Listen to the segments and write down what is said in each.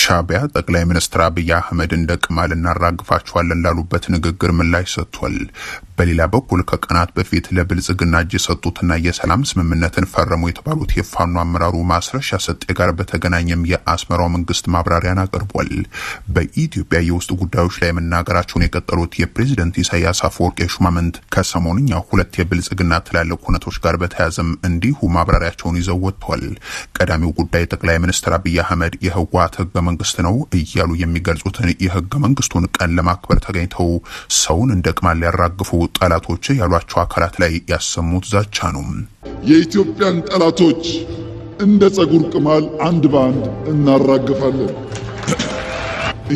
ሻቢያ ጠቅላይ ሚኒስትር አብይ አህመድ እንደቅማል እናራግፋቸዋለን ላሉበት ንግግር ምላሽ ሰጥቷል። በሌላ በኩል ከቀናት በፊት ለብልጽግና እጅ የሰጡትና የሰላም ስምምነትን ፈረሙ የተባሉት የፋኖ አመራሩ ማስረሻ ሰጤ ጋር በተገናኘም የአስመራው መንግስት ማብራሪያን አቅርቧል። በኢትዮጵያ የውስጥ ጉዳዮች ላይ መናገራቸውን የቀጠሉት የፕሬዝዳንት ኢሳያስ አፈወርቂ ሹማምንት ከሰሞኑኛ ሁለት የብልጽግና ትላልቅ ሁነቶች ጋር በተያዘም እንዲሁ ማብራሪያቸውን ይዘው ወጥቷል። ቀዳሚው ጉዳይ ጠቅላይ ሚኒስትር አብይ አህመድ የህወሓት ህገ መንግስት ነው እያሉ የሚገልጹትን የህገ መንግስቱን ቀን ለማክበር ተገኝተው ሰውን እንደቅማል ሊያራግፉ ጠላቶች ያሏቸው አካላት ላይ ያሰሙት ዛቻ ነው። የኢትዮጵያን ጠላቶች እንደ ጸጉር ቅማል አንድ በአንድ እናራግፋለን።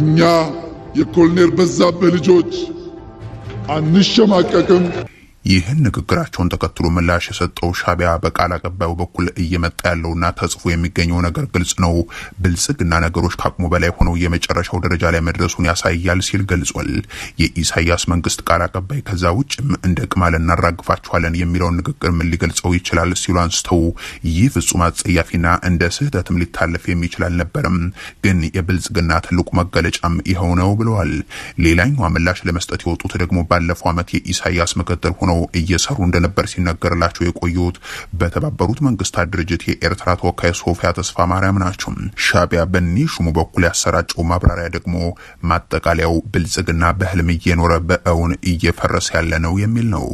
እኛ የኮሎኔል በዛብህ ልጆች አንሸማቀቅም። ይህን ንግግራቸውን ተከትሎ ምላሽ የሰጠው ሻቢያ በቃል አቀባዩ በኩል እየመጣ ያለውና ተጽፎ የሚገኘው ነገር ግልጽ ነው፣ ብልጽግና ነገሮች ከአቅሙ በላይ ሆነው የመጨረሻው ደረጃ ላይ መድረሱን ያሳያል ሲል ገልጿል። የኢሳያስ መንግስት ቃል አቀባይ ከዛ ውጭም እንደ ቅማል እናራግፋቸዋለን የሚለውን ንግግር ምን ሊገልጸው ይችላል ሲሉ አንስተው ይህ ፍጹም አጸያፊና እንደ ስህተትም ሊታለፍ የሚችል አልነበረም፣ ግን የብልጽግና ትልቁ መገለጫም ይኸው ነው ብለዋል። ሌላኛው ምላሽ ለመስጠት የወጡት ደግሞ ባለፈው ዓመት የኢሳያስ ምክትል ሆነው እየሰሩ እንደነበር ሲነገርላቸው የቆዩት በተባበሩት መንግስታት ድርጅት የኤርትራ ተወካይ ሶፊያ ተስፋ ማርያም ናቸው። ሻቢያ በኒሹሙ በኩል ያሰራጨው ማብራሪያ ደግሞ ማጠቃለያው ብልጽግና በህልም እየኖረ በእውን እየፈረሰ ያለ ነው የሚል ነው።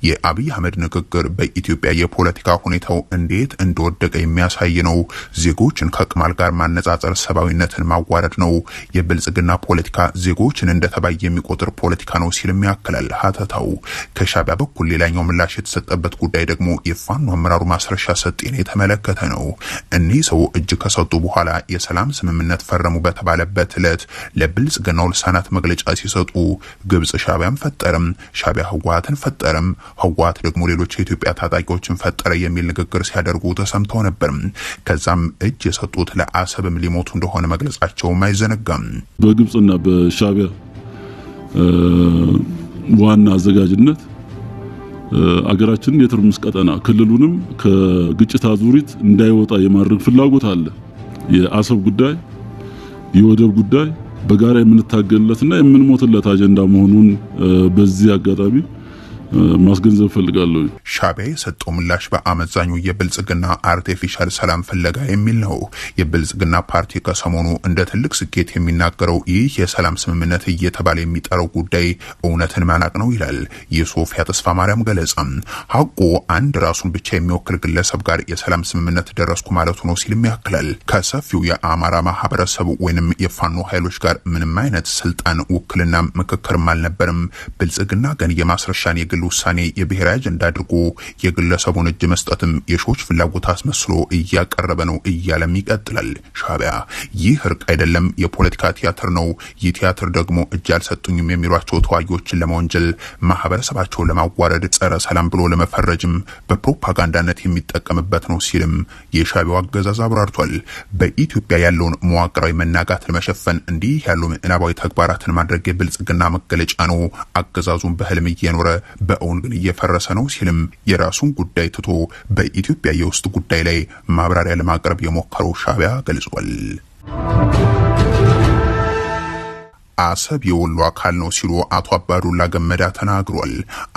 የአብይ አህመድ ንግግር በኢትዮጵያ የፖለቲካ ሁኔታው እንዴት እንደወደቀ የሚያሳይ ነው። ዜጎችን ከቅማል ጋር ማነጻጸር ሰብአዊነትን ማዋረድ ነው። የብልጽግና ፖለቲካ ዜጎችን እንደተባይ የሚቆጥር ፖለቲካ ነው ሲልም ያክላል ሀተታው። ከሻቢያ በኩል ሌላኛው ምላሽ የተሰጠበት ጉዳይ ደግሞ የፋኖ አመራሩ ማስረሻ ሰጤን የተመለከተ ነው። እኒህ ሰው እጅ ከሰጡ በኋላ የሰላም ስምምነት ፈረሙ በተባለበት ዕለት ለብልጽግናው ልሳናት መግለጫ ሲሰጡ ግብጽ ሻቢያን ፈጠረም፣ ሻቢያ ህወሓትን ፈጠረም፣ ህወሓት ደግሞ ሌሎች የኢትዮጵያ ታጣቂዎችን ፈጠረ የሚል ንግግር ሲያደርጉ ተሰምተው ነበር። ከዛም እጅ የሰጡት ለአሰብም ሊሞቱ እንደሆነ መግለጻቸውም አይዘነጋም። በግብጽና በሻቢያ ዋና አዘጋጅነት አገራችንን የትርምስ ቀጠና ክልሉንም ከግጭት አዙሪት እንዳይወጣ የማድረግ ፍላጎት አለ። የአሰብ ጉዳይ፣ የወደብ ጉዳይ በጋራ የምንታገልለትና የምንሞትለት አጀንዳ መሆኑን በዚህ አጋጣሚ ማስገንዘብ ፈልጋለሁ። ሻቢያ የሰጠው ምላሽ በአመዛኙ የብልጽግና አርቲፊሻል ሰላም ፍለጋ የሚል ነው። የብልጽግና ፓርቲ ከሰሞኑ እንደ ትልቅ ስኬት የሚናገረው ይህ የሰላም ስምምነት እየተባለ የሚጠራው ጉዳይ እውነትን ማናቅ ነው ይላል የሶፊያ ተስፋ ማርያም ገለጻ። ሀቁ አንድ ራሱን ብቻ የሚወክል ግለሰብ ጋር የሰላም ስምምነት ደረስኩ ማለቱ ነው ሲልም ያክላል። ከሰፊው የአማራ ማህበረሰብ ወይንም የፋኖ ኃይሎች ጋር ምንም አይነት ስልጣን ውክልና ምክክርም አልነበረም። ብልጽግና ግን የማስረሻን ውሳኔ የብሔራዊ አጀንዳ አድርጎ የግለሰቡን እጅ መስጠትም የሾች ፍላጎት አስመስሎ እያቀረበ ነው እያለም ይቀጥላል ሻቢያ። ይህ እርቅ አይደለም፣ የፖለቲካ ቲያትር ነው። ይህ ቲያትር ደግሞ እጅ አልሰጡኝም የሚሏቸው ተዋጊዎችን ለመወንጀል፣ ማህበረሰባቸውን ለማዋረድ፣ ጸረ ሰላም ብሎ ለመፈረጅም በፕሮፓጋንዳነት የሚጠቀምበት ነው ሲልም የሻቢያው አገዛዝ አብራርቷል። በኢትዮጵያ ያለውን መዋቅራዊ መናጋት ለመሸፈን እንዲህ ያሉ ምዕናባዊ ተግባራትን ማድረግ የብልጽግና መገለጫ ነው። አገዛዙን በህልም እየኖረ በእውን ግን እየፈረሰ ነው ሲልም የራሱን ጉዳይ ትቶ በኢትዮጵያ የውስጥ ጉዳይ ላይ ማብራሪያ ለማቅረብ የሞከረው ሻቢያ ገልጿል። አሰብ የወሎ አካል ነው ሲሉ አቶ አባዱላ ገመዳ ተናግሯል።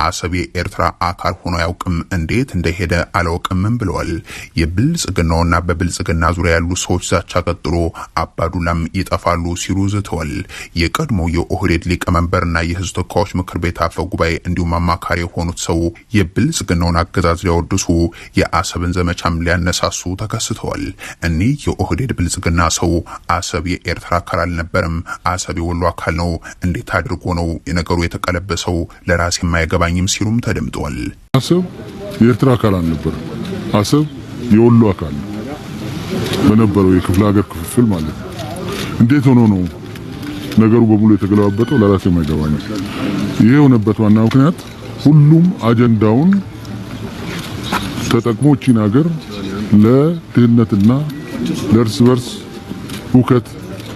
አሰብ የኤርትራ አካል ሆኖ ያውቅም፣ እንዴት እንደሄደ አላውቅምም ብለዋል። የብልጽግናውና በብልጽግና ዙሪያ ያሉ ሰዎች ዛቻ ቀጥሎ አባዱላም ይጠፋሉ ሲሉ ዝተዋል። የቀድሞ የኦህዴድ ሊቀመንበርና የህዝብ ተወካዮች ምክር ቤት አፈ ጉባኤ እንዲሁም አማካሪ የሆኑት ሰው የብልጽግናውን አገዛዝ ሊያወድሱ የአሰብን ዘመቻም ሊያነሳሱ ተከስተዋል። እኒህ የኦህዴድ ብልጽግና ሰው አሰብ የኤርትራ አካል አልነበረም፣ አሰብ የወሎ አካል ነው፣ እንዴት አድርጎ ነው የነገሩ የተቀለበሰው ለራስ የማይገባኝም ሲሉም ተደምጠዋል። አሰብ የኤርትራ አካል አልነበረም፣ አሰብ የወሎ አካል ነው በነበረው የክፍለ ሀገር ክፍፍል ማለት ነው። እንዴት ሆኖ ነው ነገሩ በሙሉ የተገለባበጠው ለራስ የማይገባኝ። ይሄ የሆነበት ዋና ምክንያት ሁሉም አጀንዳውን ተጠቅሞ ቺን ሀገር ለድህነትና ለእርስ በርስ ሁከት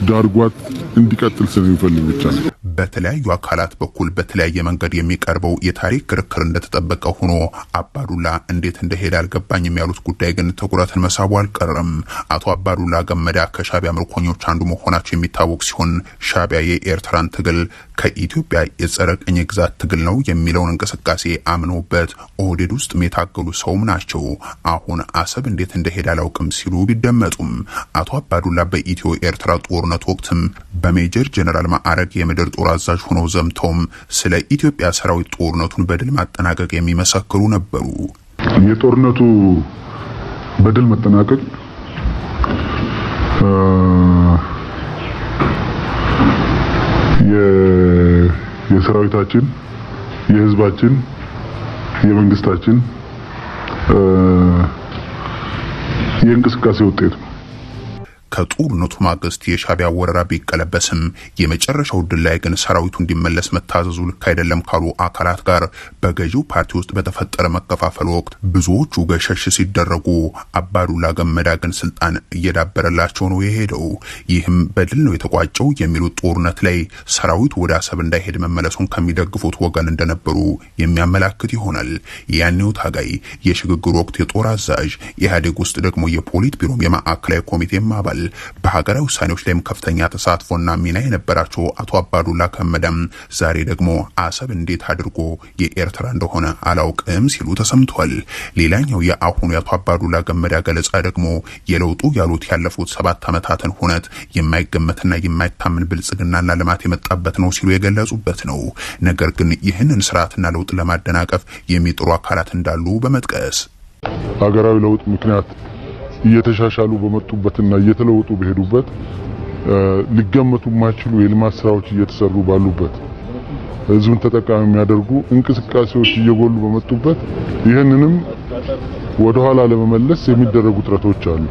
ዳርጓት እንዲቀጥል ስለሚፈልግ ብቻ ነው። በተለያዩ አካላት በኩል በተለያየ መንገድ የሚቀርበው የታሪክ ክርክር እንደተጠበቀ ሆኖ አባዱላ እንዴት እንደሄደ አልገባኝም ያሉት ጉዳይ ግን ትኩረትን መሳቡ አልቀረም። አቶ አባዱላ ገመዳ ከሻቢያ ምርኮኞች አንዱ መሆናቸው የሚታወቅ ሲሆን ሻቢያ የኤርትራን ትግል ከኢትዮጵያ የጸረ ቅኝ ግዛት ትግል ነው የሚለውን እንቅስቃሴ አምነውበት ኦህዴድ ውስጥ የታገሉ ሰውም ናቸው። አሁን አሰብ እንዴት እንደሄደ አላውቅም ሲሉ ቢደመጡም አቶ አባዱላ በኢትዮ ኤርትራ ጦርነት ወቅትም በሜጀር ጀነራል ማዕረግ የምድር ጦር አዛዥ ሆነው ዘምተውም ስለ ኢትዮጵያ ሰራዊት ጦርነቱን በድል ማጠናቀቅ የሚመሰክሩ ነበሩ። የጦርነቱ በድል መጠናቀቅ የሰራዊታችን፣ የህዝባችን፣ የመንግስታችን የእንቅስቃሴ ውጤት ነው። ከጦርነቱ ማግስት የሻቢያ ወረራ ቢቀለበስም የመጨረሻው ድል ላይ ግን ሰራዊቱ እንዲመለስ መታዘዙ ልክ አይደለም ካሉ አካላት ጋር በገዢው ፓርቲ ውስጥ በተፈጠረ መከፋፈል ወቅት ብዙዎቹ ገሸሽ ሲደረጉ አባዱላ ገመዳ ግን ስልጣን እየዳበረላቸው ነው የሄደው። ይህም በድል ነው የተቋጨው የሚሉት ጦርነት ላይ ሰራዊቱ ወደ አሰብ እንዳይሄድ መመለሱን ከሚደግፉት ወገን እንደነበሩ የሚያመላክት ይሆናል። ያኔው ታጋይ የሽግግር ወቅት የጦር አዛዥ ኢህአዴግ ውስጥ ደግሞ የፖሊት ቢሮም የማዕከላዊ ኮሚቴም አባል በሀገራዊ ውሳኔዎች ላይም ከፍተኛ ተሳትፎና ሚና የነበራቸው አቶ አባዱላ ገመዳም ዛሬ ደግሞ አሰብ እንዴት አድርጎ የኤርትራ እንደሆነ አላውቅም ሲሉ ተሰምቷል። ሌላኛው የአሁኑ የአቶ አባዱላ ገመዳ ገለጻ ደግሞ የለውጡ ያሉት ያለፉት 7 ዓመታትን ሁነት የማይገመትና የማይታመን ብልጽግናና ልማት የመጣበት ነው ሲሉ የገለጹበት ነው። ነገር ግን ይህንን ስርዓትና ለውጥ ለማደናቀፍ የሚጥሩ አካላት እንዳሉ በመጥቀስ ሀገራዊ ለውጥ ምክንያት እየተሻሻሉ በመጡበትና እየተለወጡ በሄዱበት ሊገመቱ የማይችሉ የልማት ስራዎች እየተሰሩ ባሉበት ህዝብን ተጠቃሚ የሚያደርጉ እንቅስቃሴዎች እየጎሉ በመጡበት ይህንንም ወደ ኋላ ለመመለስ የሚደረጉ ጥረቶች አሉ።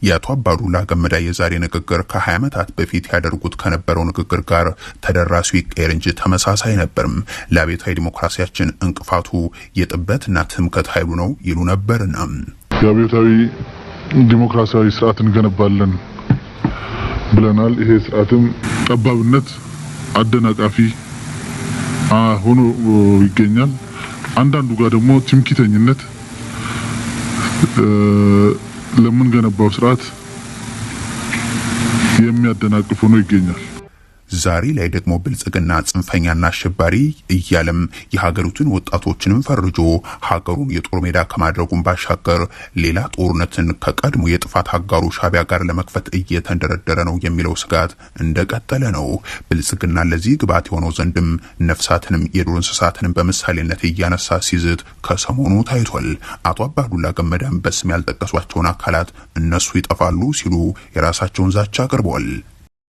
የአቶ አባዱላ ገመዳ የዛሬ ንግግር ከ20 ዓመታት በፊት ያደርጉት ከነበረው ንግግር ጋር ተደራሲው ይቀየር እንጂ ተመሳሳይ ነበርም። ለአብዮታዊ ዲሞክራሲያችን እንቅፋቱ የጥበትና ትምክህት ኃይሉ ነው ይሉ ነበርና የአብዮታዊ ዲሞክራሲያዊ ስርዓት እንገነባለን ብለናል። ይሄ ስርዓትም ጠባብነት አደናቃፊ ሆኖ ይገኛል። አንዳንዱ ጋር ደግሞ ትምክህተኝነት ለምንገነባው ስርዓት የሚያደናቅፍ ሆኖ ይገኛል። ዛሬ ላይ ደግሞ ብልጽግና ጽንፈኛና አሸባሪ እያለም የሀገሪቱን ወጣቶችንም ፈርጆ ሀገሩን የጦር ሜዳ ከማድረጉን ባሻገር ሌላ ጦርነትን ከቀድሞ የጥፋት አጋሩ ሻቢያ ጋር ለመክፈት እየተንደረደረ ነው የሚለው ስጋት እንደቀጠለ ነው። ብልጽግና ለዚህ ግብዓት የሆነው ዘንድም ነፍሳትንም የዱር እንስሳትንም በምሳሌነት እያነሳ ሲዝት ከሰሞኑ ታይቷል። አቶ አባዱላ ገመዳም በስም ያልጠቀሷቸውን አካላት እነሱ ይጠፋሉ ሲሉ የራሳቸውን ዛቻ አቅርበዋል።